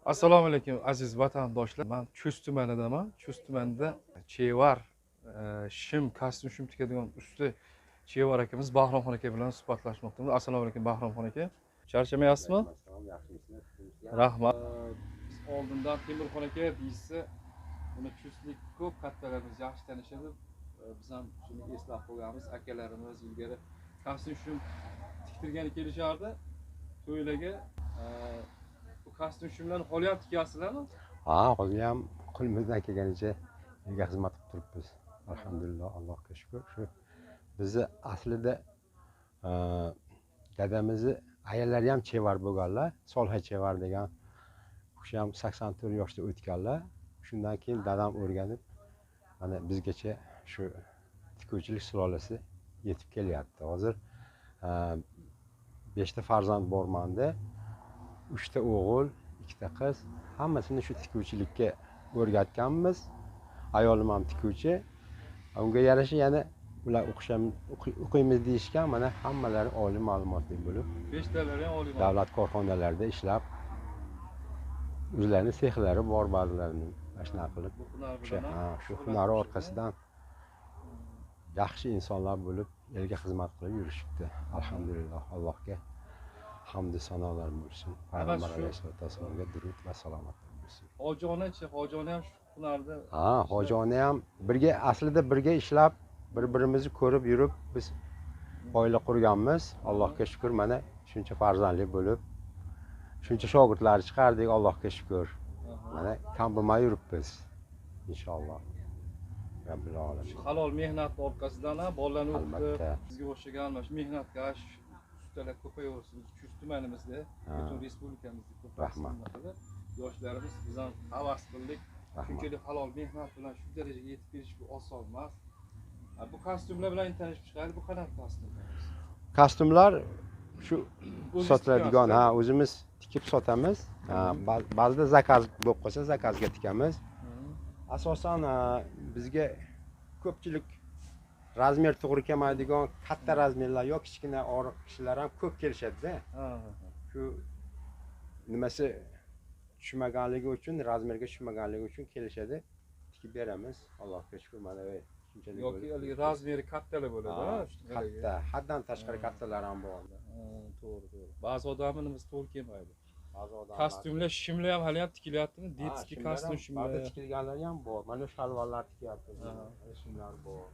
Assalomu alaykum aziz vatandoshlar. Men Chust tumanidaman. Chust tumanida Chevar shim kostyum shim tikadigan usti Chevar akamiz Bahромxon aka bilan suhbatlashmoqdamiz. Assalomu alaykum Bahромxon aka. Charchamayapsizmi? Rahmat. Biz oldindan Temurxon aka deysiz, buni Chustlik ko'p kattalarimiz yaxshi tanishadi. Biz ham shuni eslab qo'yamiz. Akalarimiz ilgari kostyum shim tiktirgani kelishardi. To'ylarga bu kostyum shimlarni hali ham tikasizlarmi? Ha, hali ham qo'limizdan kelganicha elga xizmat qilib turibmiz. Alhamdulillah, Allohga shukr. Shu bizni aslida dadamizni ayollari ham chevar bo'lganlar, Solha chevar degan. O'sha ham 84 yoshda o'tganlar. Shundan keyin dadam o'rganib, mana bizgacha shu tikuvchilik sulolasi yetib kelyapti. Hozir 5 ta farzand bormanda, 3 ta o'g'il, 2 ta qiz, hammasini shu tikuvchilikka o'rgatganmiz. Ayolim ham tikuvchi. Unga yarasha yana ular o'qiymiz deyishgan, mana hammalari oliy ma'lumotli bo'lib, 5 talari ham oliy davlat korxonalarida ishlab, o'zlarining sexlari bor ba'zilarining mashina qilib, shu hunari orqasidan yaxshi insonlar bo'lib, elga xizmat qilib yurishibdi. Alhamdulillah, Allohga hamd sanolar bo'lsin. Payg'ambar alayhisolatu vasallamga durud va salomlar bo'lsin. Hojiona-chi, hojona ham shu hunarda. Ha, hojona ham birga aslida birga ishlab, bir-birimizni ko'rib yurib biz oila qurganmiz. Allohga shukr, mana shuncha farzandli bo'lib, shuncha shogirdlar chiqardik, Allohga shukr. Mana kam bo'lmay yuribmiz. Inshaalloh. Robbil alamin. Halol mehnat orqasidan ham bolalarni o'qitib, sizga o'xshagan mana shu mehnatkash ustalar ko'payaversin. Chust tumanimizda, butun respublikamizda ko'p rahmat. Yoshlarimiz biz ham havas qildik. Shunchalik halol mehnat bilan shu darajaga yetib kelish bu oson emas. Bu kostyumlar bilan tanishib chiqaylik. Bu qanaqa kostyumlar? Kostyumlar shu sotiladigan, ha, o'zimiz tikib sotamiz. Ba'zida zakaz bo'lib qolsa, zakazga tikamiz. Asosan bizga ko'pchilik razmer to'g'ri kelmaydigan katta razmerlar yoki kichkina og'ir kishilar ham ko'p kelishadi-da. Shu nimasi tushmaganligi uchun, razmerga tushmaganligi uchun kelishadi. Tikib beramiz. Allohga shukr, mana shunchalik. Yoki razmeri kattalar bo'ladi-da. Katta, haddan tashqari kattalar ham bor. To'g'ri. Ba'zi odamlarimiz to'g'ri kelmaydi. Kostyumlar, shimlar ham hali ham tikilyaptimi? Detskiy kostyum shimlar. Ba'zi tikilganlari ham bor. Mana shalvarlar tikyapti. Shimlar bor.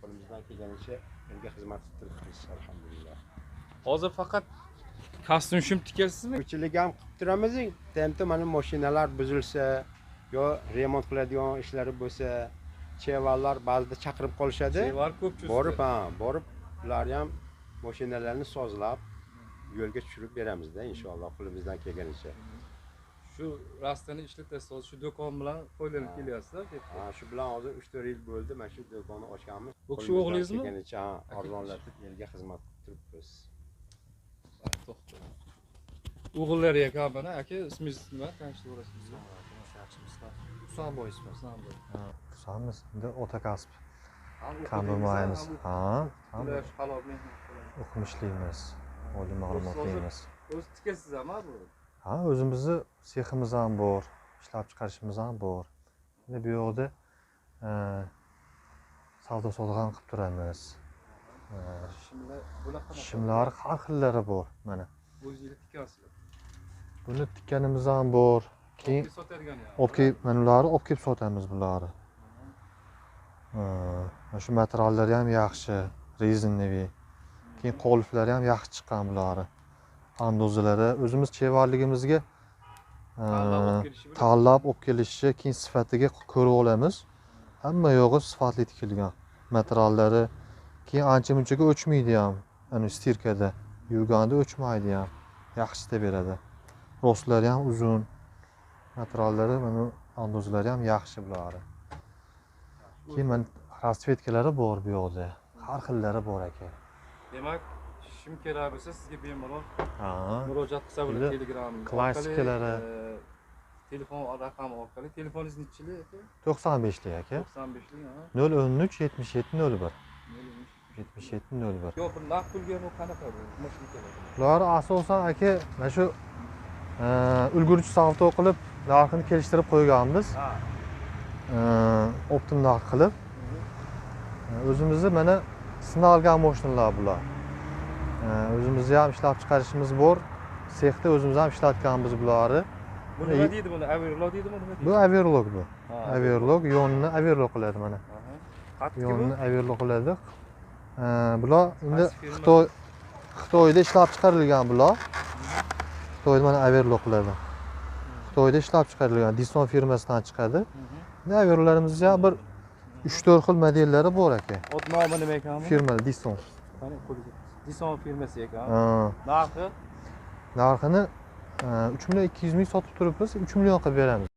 Qo'limizdan kelganicha elga xizmat qilib turibmiz, alhamdulillah. Hozir faqat kostyum shim tikasizmi? Ko'chilik ham qilib turamiz. Temda mana mashinalar buzilsa, yo remont qiladigan ishlari bo'lsa, chevarlar ba'zida chaqirib qolishadi. Chevar ko'p Chustda. Borib, ular ham mashinalarni sozlab yo'lga tushirib beramizda, inshaalloh qo'limizdan kelganicha. Shu rastani ishlatasiz, shu do'kon bilan foydalanib kelyapsizlar. Ha, shu bilan hozir 3-4 yil bo'ldi, mana shu do'konni ochganmiz. Bu kishi o'g'lingizmi? Kelganicha arzonlatib elga xizmat qilib turibmiz. O'g'illari aka mana, aka ismingiz nima? Tanishtirasiz? Husanboy ismi. Husanboy. Ha, Husanmiz. Endi ota kasb. Kam bo'lmaymiz. Ha, halol mehnat qilamiz. o'qimishligimiz, oliy ma'lumotligimiz. O'z tikasizmi bu? Ha, o'zimizni seximiz ham bor, ishlab chiqarishimiz ham bor. Endi bu yoqda savdo sotiq ham qilib turamiz. Shimlar har xillari bor mana. O'zingiz tikasizlar. Buni tikkanimiz ham bor. Keyin olib kelib, mana ularni olib kelib sotamiz bularni. Mana shu materiallari ham yaxshi, rezinoviy. Keyin qoliflari ham yaxshi chiqqan bularni. Andozalari o'zimiz chevarligimizga tanlab olib kelishi, keyin sifatiga ko'rib olamiz. Hamma yo'g'i sifatli tikilgan. Materiallari keyin ancha-munchaga o'chmaydi ham. Ana stirkada yuvganda o'chmaydi ham. Yaxshi deb beradi. Rostlari ham uzun. Materiallari mana andozalari ham yaxshi bularni. Keyin mana rasvetkalari bor bu yoqda. Har xillari bor ekan. Demak, shim kerak bo'lsa sizga bemalol murojaat qilsa bo'ladi Telegram klassikalari, telefon raqami orqali. Telefoningiz nechili aka? 95lik aka. 95lik, ha. 013 77 01. 77 01. Yo'q, bir naqd pulga bu qanaqa bu mashina keladi? Ular asosan aka mana shu ulgurji savdo qilib narxini kelishtirib qo'yganmiz. Ha. Optim narx qilib. O'zimizni mana sinalgan mashinalar bular. O'zimizni ham ishlab chiqarishimiz bor. Sexda o'zimiz ham ishlatganmiz bularni. Bu nima deydi buni? Averlog deydimi, nima deydi? Bu Averlog bu. Averlog, yonini Averlog qiladi mana. Qattiq bu. Yonini Averlog qiladi. Bular endi Xitoyda ishlab chiqarilgan bular. Xitoyda mana Averlog qiladi. Xitoyda ishlab chiqarilgan Dison firmasidan chiqadi. Averlarimizni bir 3-4 xil modellari bor ekan. Ot nomi nima ekan bu? Firma Dison. Qani qo'liga. Dison firmasi ekan. Ha. Narxi Narxini 3 million 200 ming sotib turibmiz, 3 million qilib beramiz.